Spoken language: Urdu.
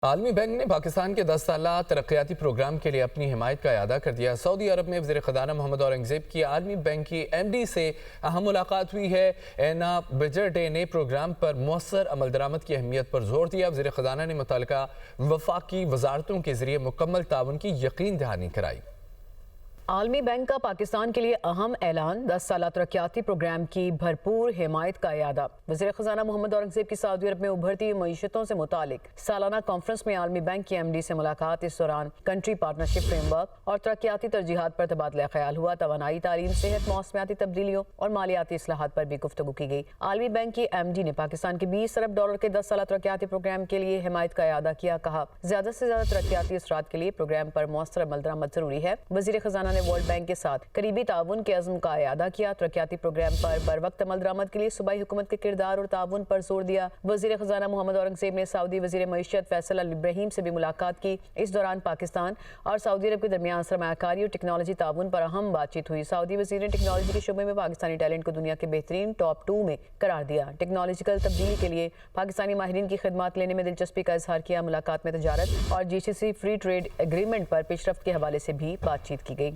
عالمی بینک نے پاکستان کے 10 سالہ ترقیاتی پروگرام کے لیے اپنی حمایت کا اعادہ کر دیا۔ سعودی عرب میں وزیر خزانہ محمد اورنگزیب کی عالمی بینک کی MD سے اہم ملاقات ہوئی ہے۔ اینا بجرڈے نے پروگرام پر مؤثر عمل درآمد کی اہمیت پر زور دیا۔ وزیر خزانہ نے متعلقہ وفاقی وزارتوں کے ذریعے مکمل تعاون کی یقین دہانی کرائی۔ عالمی بینک کا پاکستان کے لیے اہم اعلان، 10 سالہ ترقیاتی پروگرام کی بھرپور حمایت کا اعادہ۔ وزیر خزانہ محمد اورنگزیب کی سعودی عرب میں ابھرتی ہوئی معیشتوں سے متعلق سالانہ کانفرنس میں عالمی بینک کی MD سے ملاقات۔ اس دوران کنٹری پارٹنرشپ فریم ورک اور ترقیاتی ترجیحات پر تبادلہ خیال ہوا۔ توانائی، تعلیم، صحت، موسمیاتی تبدیلیوں اور مالیاتی اصلاحات پر بھی گفتگو کی گئی۔ عالمی بینک کی MD نے پاکستان کے $20 ارب کے 10 سالہ ترقیاتی پروگرام کے لیے حمایت کا اعادہ کیا۔ کہا، زیادہ سے زیادہ ترقیاتی اثرات کے لیے پروگرام پر مؤثر عمل درآمد ضروری ہے۔ وزیر خزانہ نے ورلڈ بینک کے ساتھ قریبی تعاون کے عزم کا اعادہ کیا۔ ترقیاتی پروگرام پر بروقت عمل درآمد کے لیے صوبائی حکومت کے کردار اور تعاون پر زور دیا۔ وزیر خزانہ محمد اورنگزیب نے سعودی وزیر معیشت فیصل الابراہیم سے بھی ملاقات کی۔ اس دوران پاکستان اور سعودی عرب کے درمیان سرمایہ کاری اور ٹیکنالوجی تعاون پر اہم بات چیت ہوئی۔ سعودی وزیر نے ٹیکنالوجی کے شعبے میں پاکستانی ٹیلنٹ کو دنیا کے بہترین ٹاپ 2 میں قرار دیا۔ ٹیکنالوجیکل تبدیلی کے لیے پاکستانی ماہرین کی خدمات لینے میں دلچسپی کا اظہار کیا۔ ملاقات میں تجارت اور GCC فری ٹریڈ ایگریمنٹ پر پیش رفت کے حوالے سے بھی بات چیت کی گئی۔